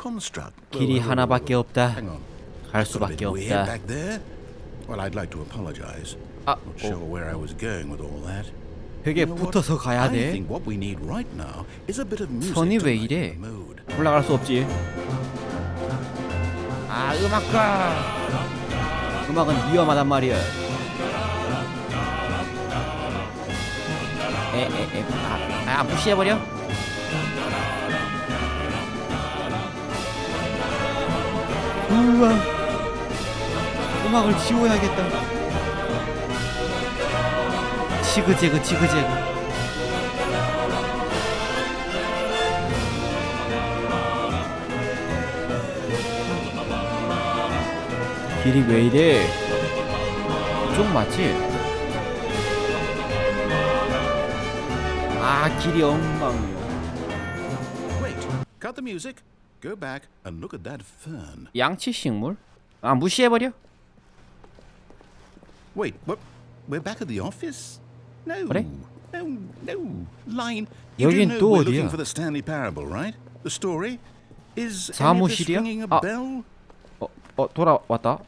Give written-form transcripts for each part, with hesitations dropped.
construct. 길이 하나밖에 없다. Hang on. 갈 Got a bit 수밖에 weird 없다. back there. Well, I'd like to apologize. 아, Not sure where I was going with all that. 벽에 You know what? 붙어서 가야 I 돼. think what we need right now is a bit of music 선이 to 왜 lighten 이래? the mood. 올라갈 수 없지. 아, 음악가. 음악은 위험하단 말이야. 무시해버려? 우와, 음악을 지워야겠다. 지그재그 지그재그. 길이 왜 이래? 이쪽 맞지? 아, 길이 엉망이야. Wait, cut the music. Go back and look at that fern. 양치식물? 아, 무시해버려? Wait, what? We're back at the office? No. 그래? No. Line. You do 여긴 know 또 we're 어디야? looking for the Stanley parable, right? The story? Is any of this 사무실이야? ringing a 아. bell? 돌아왔다.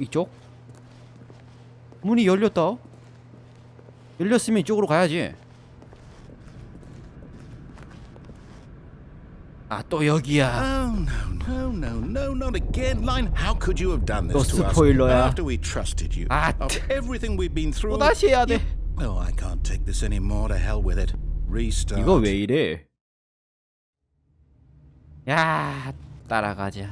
이쪽? 문이 열렸다. 열렸으면 이쪽으로 가야지. 아, 또 여기야. Oh, no, not again. Line, how could you have done 또 this to us 스포일러야. after we trusted you? 아, After everything we've been through. 또 다시 해야 돼. Oh, I can't take this anymore. To hell with it. Restart. 이거 왜 이래? 야, 따라가자.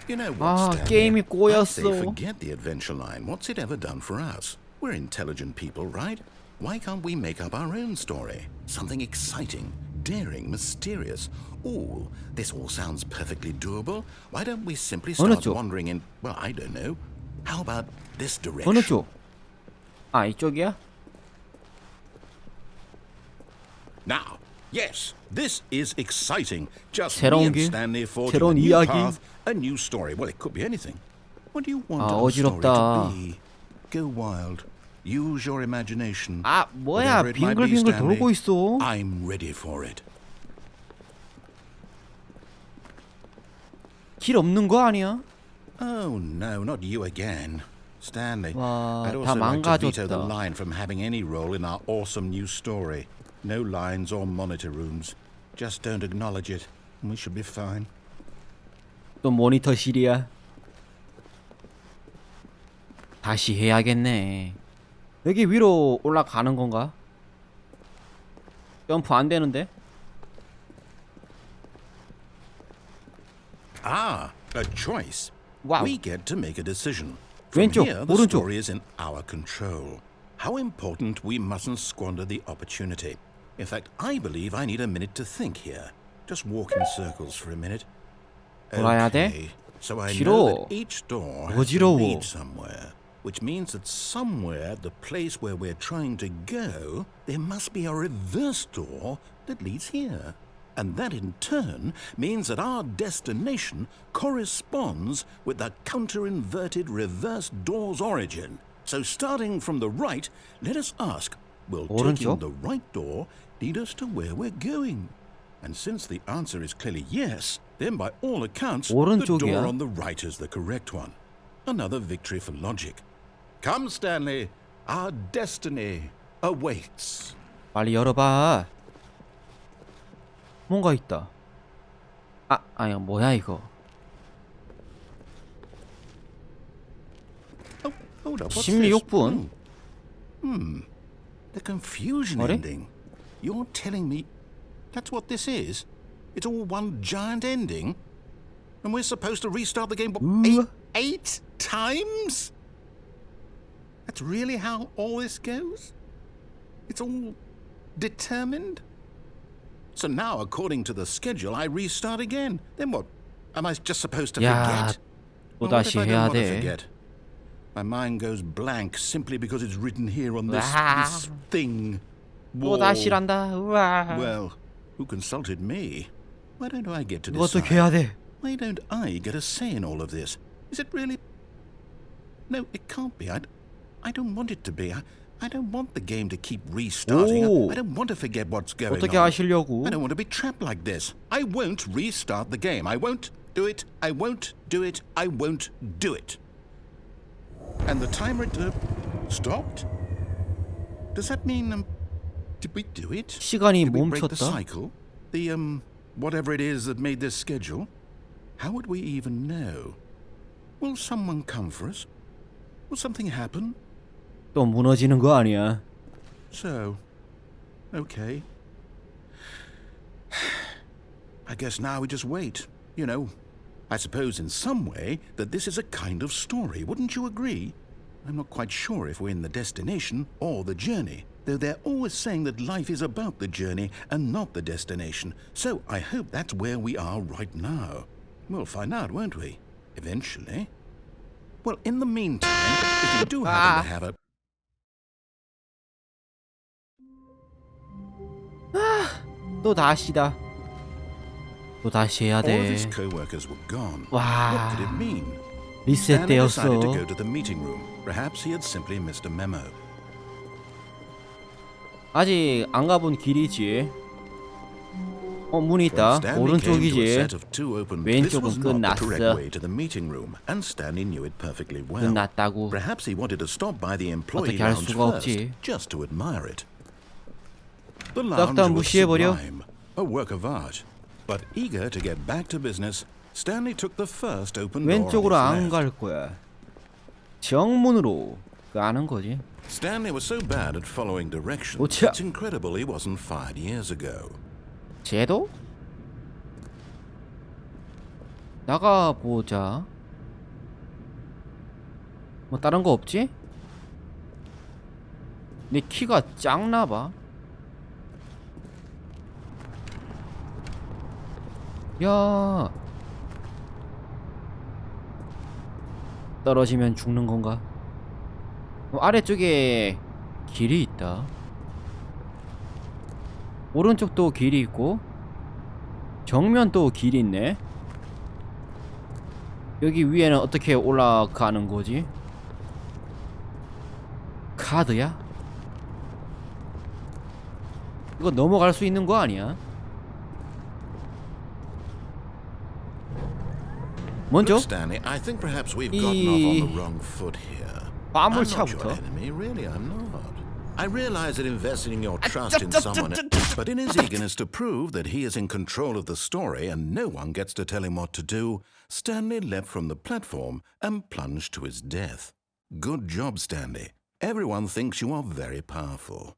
You know what, 아, Stanley? 게임이 I say 꼬였어. forget the adventure line. What's it ever done for us? We're intelligent people, right? Why can't we make up our own story? Something exciting, daring, mysterious. Ooh, this all sounds perfectly doable. Why don't we simply 어느 start 쪽? wandering in, well, I don't know. How about this direction? 어느 쪽? 아, 이쪽이야? Now, yes, this is exciting. Just 새로운 me and 길, Stanley forging 새로운 a new 이야기. path, a new story. Well, it could be anything. What do you want 아, our story 어지럽다. to be? Go wild. Use your imagination. 아, 뭐야? Whatever it might be, 빙글빙글 Stanley, 돌고 있어. I'm ready for it. 길 없는 거 아니야? Oh no, not you again. Stanley, 와, I'd 다 also like to veto the 망가졌다. line from having any role in our awesome new story. No lines or monitor rooms. Just don't acknowledge it, and we should be fine. 또 모니터실이야. 다시 해야겠네. 여기 위로 올라가는 건가? 점프 안 되는데? Ah, a choice. Wow. We get to make a decision. From 왼쪽, here, the 오른쪽. story is in our control. How important we mustn't squander the opportunity. In fact, I believe I need a minute to think here. Just walk in circles for a minute. 돌아야 돼? Okay, so I 길어. know that each door has to 어지러워. lead somewhere, which means that somewhere, the place where we're trying to go, there must be a reverse door that leads here. And that in turn means that our destination corresponds with the counter-inverted reverse door's origin. So starting from the right, let us ask, will taking 오른쪽? the right door lead us to where we're going? And since the answer is clearly yes, then by all accounts, the 오른쪽이야. door on the right is the correct one. Another victory for logic. Come, Stanley, our destiny awaits. 빨리 열어봐. 뭔가 있다. 아니 뭐야 이거? Oh, hold up, what's 16분? this? The confusion 뭐래? ending. You're telling me that's what this is? It's all one giant ending? And we're supposed to restart the game eight times? That's really how all this goes? It's all determined? So now, according to the schedule, I restart again. Then what? Am I just supposed to 야, forget? 또 Well, what 다시 if I don't 해야 want to 돼. forget? My mind goes blank simply because it's written here on this thing. 또 wall. 다시란다. 우와. Well, who consulted me? Why don't I get to 이것도 decide? 해야 돼. Why don't I get a say in all of this? Is it really? No, it can't be. I don't want it to be. I don't want the game to keep restarting. 오. I don't want to forget what's going 어떻게 on. 하시려고? I don't want to be trapped like this. I won't restart the game. I won't do it. I won't do it. I won't do it. And the timer stopped? Does that mean did we do it? 시간이 Did we break the 멈췄다. cycle? The whatever it is that made this schedule? How would we even know? Will someone come for us? Will something happen? 또 무너지는 거 아니야? So, okay. I guess now we just wait. You know, I suppose in some way that this is a kind of story, wouldn't you agree? I'm not quite sure if we're in the destination or the journey, though they're always saying that life is about the journey and not the destination. So I hope that's where we are right now. We'll find out, won't we? Eventually. Well, in the meantime, if you do happen to have a... 또 다시다. 또 다시 해야 All of 돼. his co-workers were gone. 와. What could it mean? Stanley 리셋되었어. decided to go to the meeting room. Perhaps he had simply missed a memo. 아직 안 가본 길이지. 문이 When 있다. Stanley came to a 오른쪽이지. set of two open this 왼쪽은 was not the correct 끝났어. way to the meeting room, and Stanley knew it perfectly well. 끝났다고. Perhaps he wanted to stop by the employee 어떻게 할 lounge 수가 first, 없지. just to admire it. The 싹 lounge 다 was 무시해버려. sublime, a work of art. But eager to get back to business, Stanley took the first open door 왼쪽으로 on 안 his left. 갈 거야. 정문으로 가는 거지. Stanley was so bad at following directions, 오차. it's incredible he wasn't fired years ago. 쟤도? 나가 보자. 뭐 다른 거 없지? 내 키가 작나 봐. 야. 떨어지면 죽는 건가? 아래쪽에 길이 있다. 오른쪽도 길이 있고 정면도 길이 있네. 여기 위에는 어떻게 올라가는 거지? 카드야? 이거 넘어갈 수 있는 거 아니야? 먼저 Look, Stanley, I think perhaps we've gotten off on the wrong foot here. I'm not your 화물차부터. enemy, really, I'm not. I realize that investing in your trust in someone, but in his eagerness to prove that he is in control of the story and no one gets to tell him what to do, Stanley leapt from the platform and plunged to his death. Good job, Stanley. Everyone thinks you are very powerful.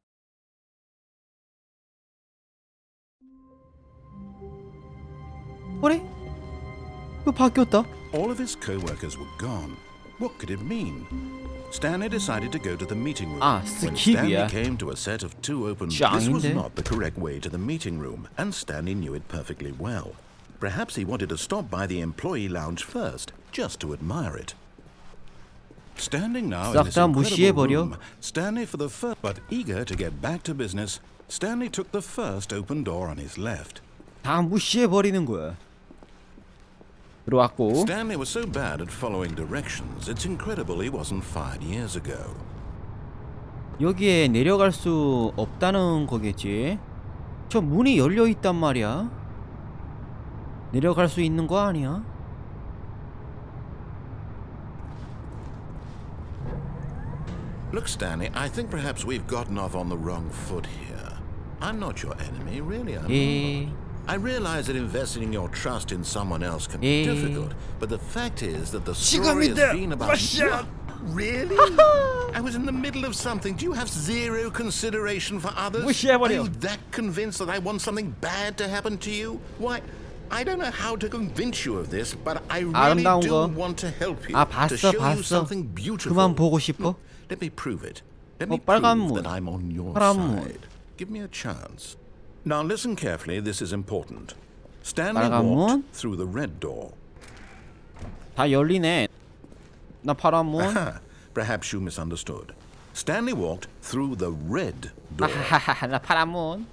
그래? 또 바뀌었다. All of his co-workers were gone. What could it mean? Stanley decided to go to the meeting room. When Stanley 스킵이야. came to a set of two open this was 짱인데? not the correct way to the meeting room, and Stanley knew it perfectly well. Perhaps he wanted to stop by the employee lounge first, just to admire it. Standing now in 싹 this 다 incredible 무시해버려. room, Stanley for the first, but eager to get back to business, Stanley took the first open door on his left. 다 무시해버리는 거야. 들어왔고 Stanley was so bad at following directions, it's incredible he wasn't fired years ago. 여기에 내려갈 수 없다는 거겠지. 저 문이 열려 있단 말이야. 내려갈 수 있는 거 아니야? Look, Stanley, I think perhaps we've gotten off on the wrong foot here. I'm not your enemy, really, I'm 예. not. I realize that investing in your trust in someone else can be 예. difficult, but the fact is that the story has been about... What? Really? I was in the middle of something. Do you have zero consideration for others? 무시해버려. Are you that convinced that I want something bad to happen to you? Why, I don't know how to convince you of this, but I really 아름다운 do 거. want to help you. 아, to 봤어, show you 봤어. something beautiful. 그만 보고 싶어? Let me prove it. Let me 빨간 prove 문. that I'm on your 파란 문. side. Give me a chance. Now listen carefully, this is important. Stanley 빨간 walked 문. through the red door. 다 열리네. 나 파란 문. Aha, perhaps you misunderstood. Stanley walked through the red door. 아하하하, 나 파란 문.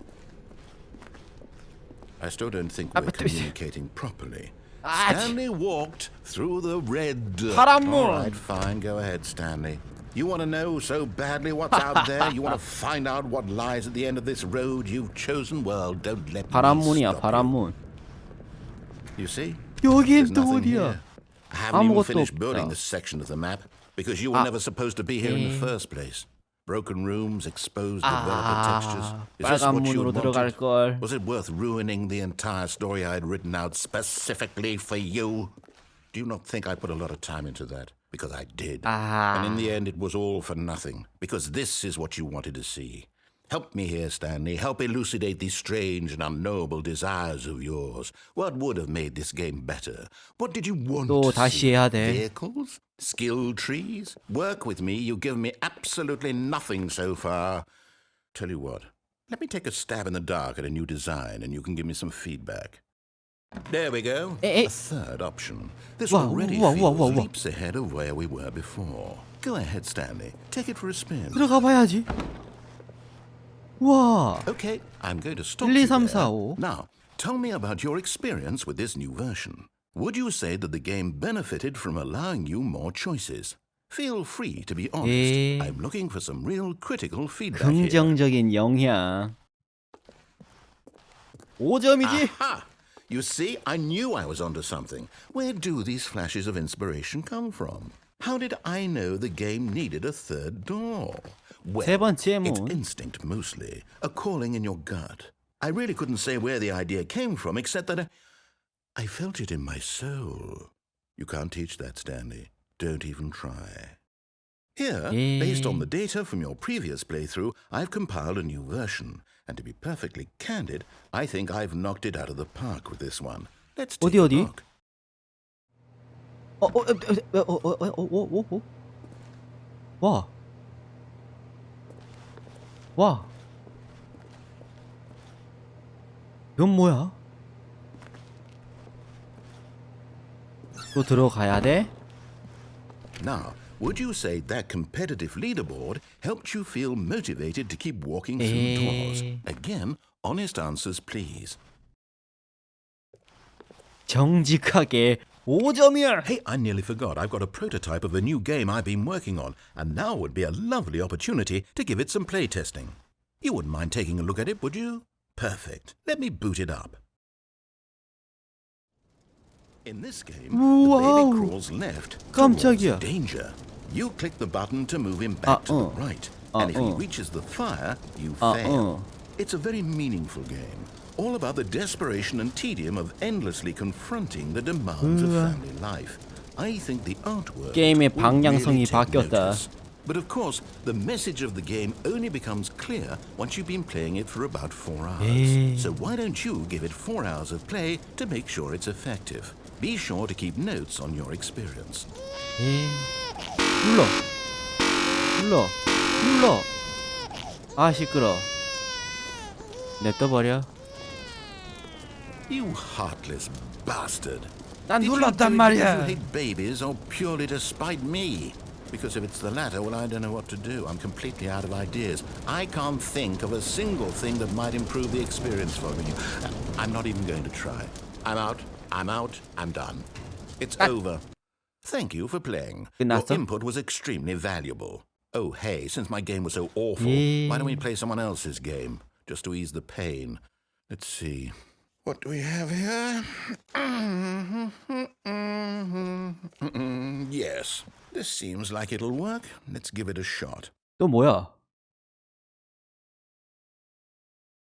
I still don't think 아, we're 또 있어. communicating properly. 아, Stanley walked through the red door. 파란 문. All right, fine. Go ahead, Stanley. You want to know so badly what's out there? You want to find out what lies at the end of this road you've chosen? Well, don't let me 바람문이야, stop 바람문. you. You see? 여긴 There's 또 nothing 어디야? here. I haven't even 아무것도 finished 없다. building this section of the map because you were never supposed to be here in the 에이. first place. Broken rooms, exposed developer textures. Is this 빨간 what you 문으로 had 들어갈 wanted? 걸. Was it worth ruining the entire story I had written out specifically for you? Do you not think I put a lot of time into that? Because I did. And in the end, it was all for nothing. Because this is what you wanted to see. Help me here, Stanley. Help elucidate these strange and unknowable desires of yours. What would have made this game better? What did you want 또 to 다시 see? 해야 돼. Vehicles? Skill trees? Work with me. You've given me absolutely nothing so far. Tell you what. Let me take a stab in the dark at a new design, and you can give me some feedback. There we go. A third option. This Wow, already wow, feels wow, wow, wow. leaps ahead of where we were before. Go ahead, Stanley. Take it for a spin. 들어가 봐야지. 와. Okay, I'm going to stop 1, you 2, 3, there. 4, 5. Now, tell me about your experience with this new version. Would you say that the game benefited from allowing you more choices? Feel free to be honest. 예. I'm looking for some real critical feedback here. 긍정적인 영향. 5점이지? Aha! You see, I knew I was onto something. Where do these flashes of inspiration come from? How did I know the game needed a third door? Well, 세 번째 it's 문. instinct mostly, a calling in your gut. I really couldn't say where the idea came from, except that I felt it in my soul. You can't teach that, Stanley. Don't even try. Here, based on the data from your previous playthrough, I've compiled a new version. And to be perfectly candid, I think I've knocked it out of the park with this one. Let's take a 어디? look. 와. 와. 이건 뭐야? 또 들어가야 돼? Now, would you say that competitive leaderboard helped you feel motivated to keep walking through doors? Again, honest answers, please. 정직하게 5점이야. Hey, I nearly forgot. I've got a prototype of a new game I've been working on, and now would be a lovely opportunity to give it some playtesting. You wouldn't mind taking a look at it, would you? Perfect. Let me boot it up. In this game, the baby crawls left towards 깜짝이야. danger. You click the button to move him back to the right, and if he reaches the fire, you fail. It's a very meaningful game, all about the desperation and tedium of endlessly confronting the demands of family life. I think the artwork 게임의 will 방향성이 really take 바뀌었다. notice. But of course, the message of the game only becomes clear once you've been playing it for about 4 hours. So why don't you give it 4 hours of play to make sure it's effective? Be sure to keep notes on your experience. 눌러. 아 시끄러. 냅둬버려. You heartless bastard. 난 Did you 눌렀단 do it because 말이야. you hate babies or purely to spite me? Because if it's the latter, well, I don't know what to do. I'm completely out of ideas. I can't think of a single thing that might improve the experience for you. I'm not even going to try. I'm out. I'm done. It's over. Thank you for playing. Your 끝났어? input was extremely valuable. Oh, hey, since my game was so awful, why don't we play someone else's game? Just to ease the pain. Let's see. What do we have here? Yes, this seems like it'll work. Let's give it a shot. 또 뭐야?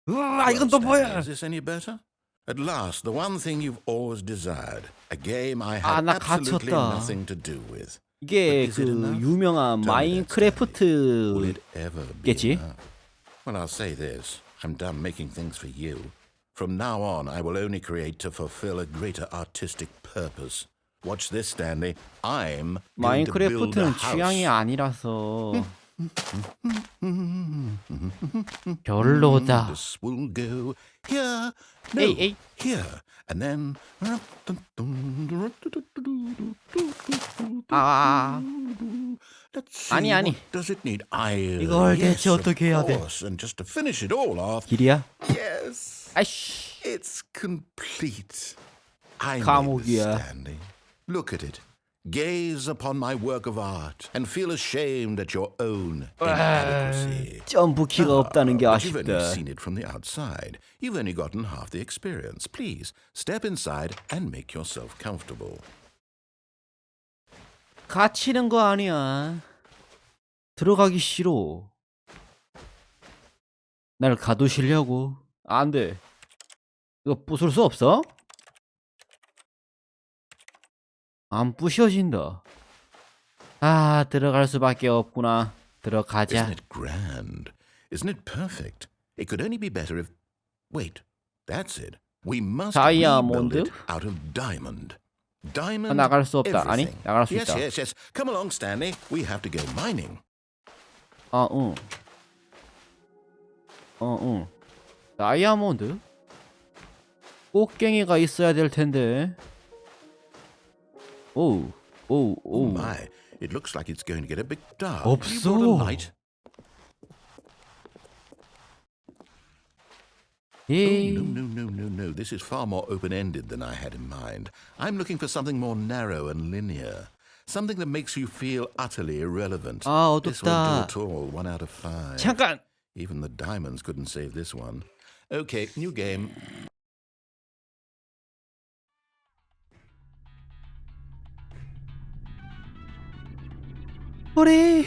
으아, 이건 또 Stanley, 뭐야? Is this any better? At last, the one thing you've always desired. A game I 아, had 나 absolutely 갇혔다. nothing to do with. 이게 But is it 그 enough? 유명한 Tell me that, Stanley. Will 마인크래프트 it ever be 겠지? enough? Well, I'll say this. I'm done making things for you. From now on, I will only create to fulfill a greater artistic purpose. Watch this, Stanley. I'm going to build a 마인크래프트는 house. 취향이 아니라서 별로다. This will go here. No, 에이. here. And then... 아, Let's see, 아니. what does it need? 이걸 Yes, 대체 어떻게 해야 of 돼? course. And just to finish it all off... 길이야? Yes. 아이씨. It's complete. I made this, 감옥이야. Stanley. Look at it. Gaze upon my work of art and feel ashamed at your own inadequacy. 점프키가 없다는 게 But you've only 아쉽다. seen it from the outside. You've only gotten half the experience. Please, step inside and make yourself comfortable. 갇히는 거 아니야. 들어가기 싫어. 날 가두시려고. 안 돼. 이거 부술 수 없어? 안 부셔진다. 아, 들어갈 수밖에 없구나. 들어가자. Isn't it grand? Isn't it perfect? It could only be better if... Wait, that's it. We must rebuild it out of diamond. Diamond 나갈 수 없다. everything. 아니, 나갈 수 Yes, 있다. yes, yes. Come along, Stanley. We have to go mining. 아, 응. 응. 다이아몬드? 꽃갱이가 있어야 될 텐데. 오우. Oh my, it looks like it's going to get a bit dark. 없어. You brought a light? 예. No. This is far more open-ended than I had in mind. I'm looking for something more narrow and linear. Something that makes you feel utterly irrelevant. 아, This won't 어둡다. do at all. 1 out of 5. 잠깐. Even the diamonds couldn't save this one. Okay, new game. 어래.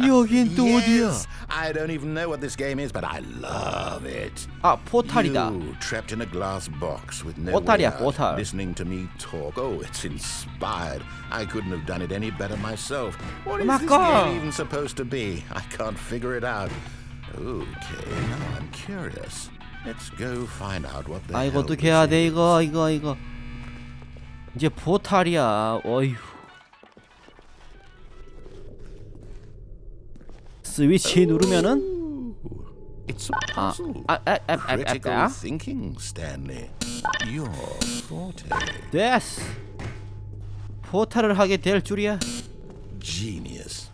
여긴 또 어디야? Yes, I don't even know what this game is, but I love it. 아, 포탈이다. You trapped in a glass box with no way 포탈이야, out, 포탈. listening to me talk. Oh, it's inspired. I couldn't have done it any better myself. What is this 음악가. game even supposed to be? I can't figure it out. Okay, now I'm curious. Let's go find out what the 아, 이거 hell 어떻게 해야 this 돼? is. 이거. 이제 포탈이야. 어휴. 스위치 누르면은 Ooh, it's a puzzle. Critical thinking, Stanley. Your forte. 됐어. 포탈을 하게 될 줄이야. Genius.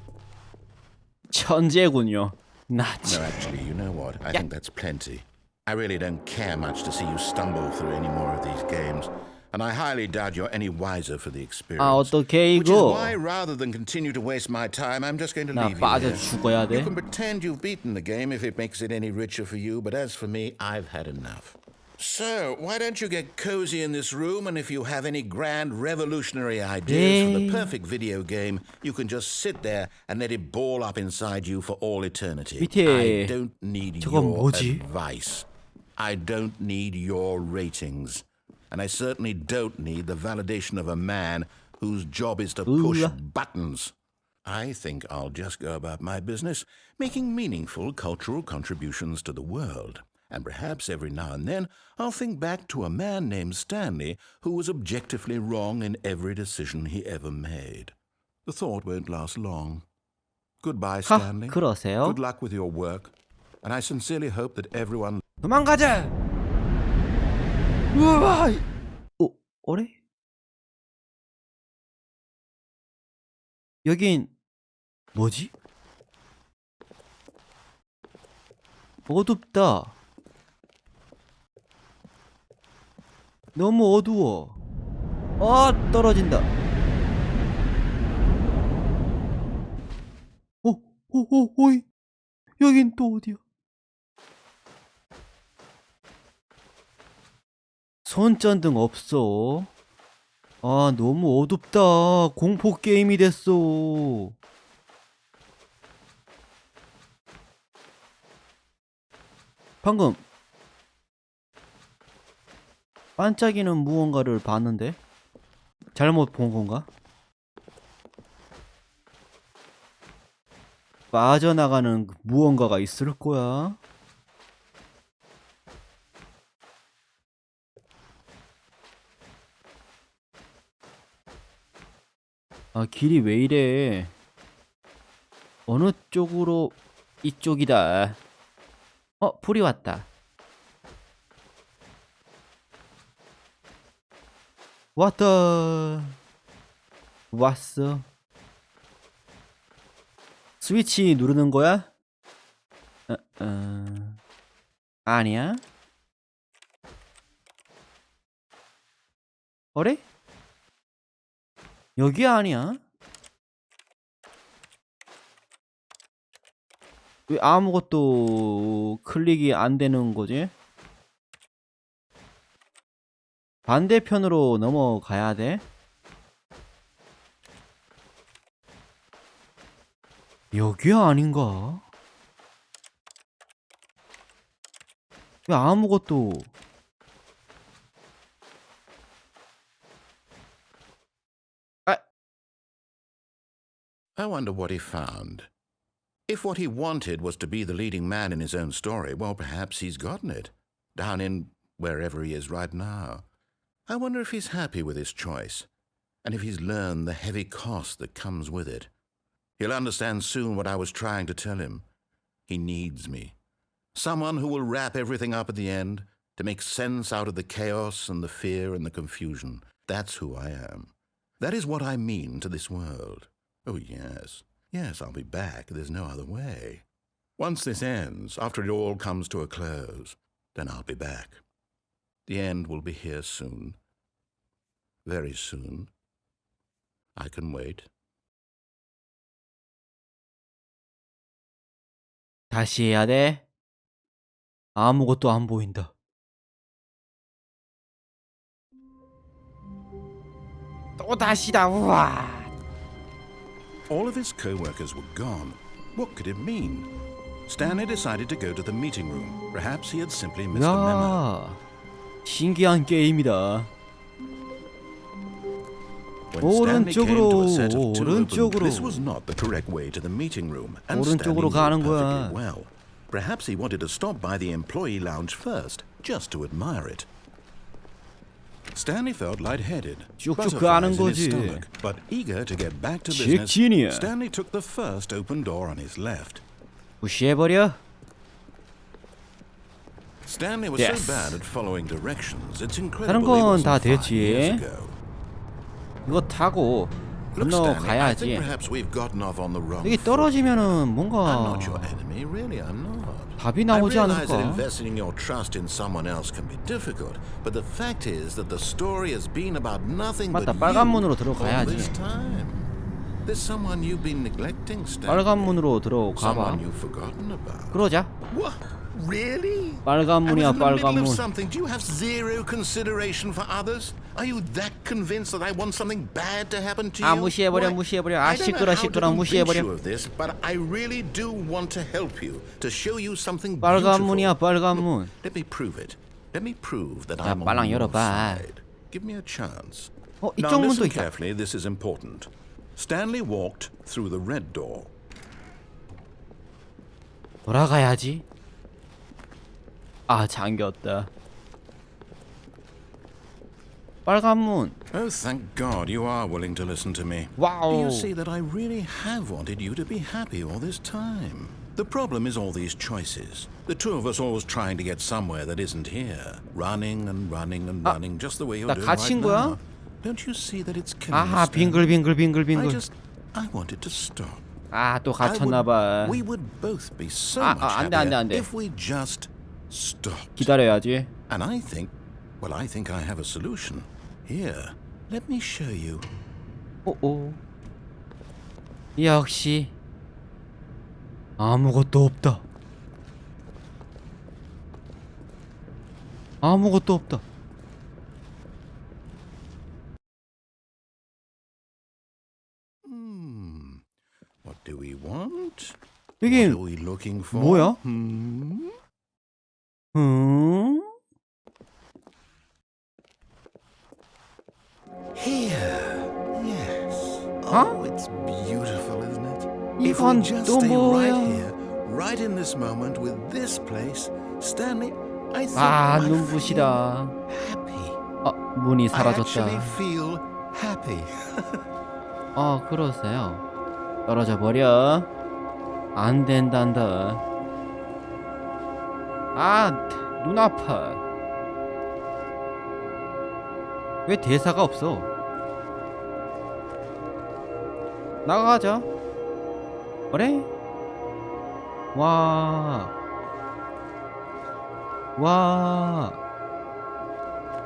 천재군요. 나 No, 참. actually, you know what? I think that's plenty. I really don't care much to see you stumble through any more of these games. And I highly doubt you're any wiser for the experience. 아, 어떡해 Which is 이거. why, rather than continue to waste my time, I'm just going to 나 leave you 빠져 here. 죽어야 돼. You can pretend you've beaten the game if it makes it any richer for you, but as for me, I've had enough. So, why don't you get cozy in this room, and if you have any grand revolutionary ideas for the 네. perfect video game, you can just sit there and let it ball up inside you for all eternity. 밑에 I don't need 저건 your 뭐지? advice. I don't need your ratings. And I certainly don't need the validation of a man whose job is to push buttons. I think I'll just go about my business, making meaningful cultural contributions to the world. And perhaps every now and then I'll think back to a man named Stanley who was objectively wrong in every decision he ever made. The thought won't last long. Goodbye, 하, Stanley. 그러세요? Good luck with your work. And I sincerely hope that everyone... 도망가자. 우와. 어래? 여긴 뭐지? 어둡다. 너무 어두워. 아, 떨어진다. 오이. 여긴 또 어디야? 손전등 없어. 아, 너무 어둡다. 공포 게임이 됐어. 방금 반짝이는 무언가를 봤는데 잘못 본 건가? 빠져나가는 무언가가 있을 거야. 아, 길이 왜 이래? 어느 쪽으로? 이쪽이다. 불이 왔다. 왔어. 스위치 누르는 거야? 아니야. 어래? 여기 아니야? 왜 아무것도 클릭이 안 되는 거지? 반대편으로 넘어가야 돼? 여기 아닌가? 왜 아무것도 아, I wonder what he found. If what he wanted was to be the leading man in his own story, well, perhaps he's gotten it. Down in wherever he is right now. I wonder if he's happy with his choice, and if he's learned the heavy cost that comes with it. He'll understand soon what I was trying to tell him. He needs me. Someone who will wrap everything up at the end, to make sense out of the chaos and the fear and the confusion. That's who I am. That is what I mean to this world. Oh, yes. Yes, I'll be back. There's no other way. Once this ends, after it all comes to a close, then I'll be back. The end will be here soon. Very soon. I can wait. 다시 해야 돼. 아무것도 안 보인다. 또 다시다. 우와. All of his co-workers were gone. What could it mean? Stanley decided to go to the meeting room. Perhaps he had simply missed a memo. 야, 신기한 게임이다. When Stanley came to a set of two open, 오른쪽으로. this was not the correct way to the meeting room, and Stanley 오른쪽으로 knew 가는 it 거야. perfectly well. Perhaps he wanted to stop by the employee lounge first, just to admire it. Stanley felt lightheaded, 쭉쭉 가는 butterflies in his 거지. stomach, but eager to get back to business. 직진이야. Stanley took the first open door on his left. 무시해버려. Stanley was Yes. so bad at following directions. It's 다른 incredible he 건 다 wasn't 5 years 됐지. ago. 이거 타고 Look, Stanley, I think 건너가야지. perhaps we've gotten off on the wrong 여기 foot. 떨어지면은 I'm 뭔가 not your enemy, really. I'm not. 답이 I 나오지 realize that 않을까? investing your trust in someone else can be difficult, but the fact is that the story has been about nothing 맞다, but 빨간 you 문으로 all 들어가야지. this time. There's someone you've been neglecting, Stanley. 빨간 문으로 들어가봐. Someone you've forgotten about. 그러자. What? Really? 빨간 I was 문이야, in the middle 빨간 of 문. something. Do you have zero consideration for others? Are you that convinced that I want something bad to happen to you? 아, 무시해버려, Why, 무시해버려. I 아, don't know 시끄러, how to 시끄러, convince 무시해버려. you of this, but I really do want to help you, to show you something 빨간 beautiful. 문이야, 빨간 문. Let me prove it. Let me prove that 야, I'm 빨랑 on your 열어봐. side. Give me a chance. 어, Now 이쪽 문도 listen 있다. carefully. This is important. Stanley walked through the red door. 돌아가야지. 아, 잠겼다. 빨간 문. Oh, thank God you are willing to listen to me. 와우. Do you see that I really have wanted you to be happy all this time? The problem is all these choices. The two of us always trying to get somewhere that isn't here. Running and running and running just the way you're 나 doing right 갇힌 거야? now. Don't you see that it's killing 아하, us, Stan? 빙글빙글빙글빙글. I wanted to stop. 아, 또 갇혔나봐. We would both be so 아, much 안 돼, 안 돼, 안 돼. happier if we just stopped. 기다려야지. And I think I have a solution. Here, let me show you. 오오. 역시 아무것도 없다. 아무것도 없다. What do we want? 이게 What are we looking for? 뭐야? Here. Yes. Huh? Oh, it's beautiful, isn't it? If we 이건 just 또 stay right 뭐야? here, right in this moment with this place, Stanley, I think 아, I 눈부시다. feel happy. 아, 문이 I actually 사라졌다. feel happy. 아, 그러세요. 떨어져 버려. 안 된단다. 아, 눈 아파. 왜 대사가 없어? 나가자. 그래? 와. 와.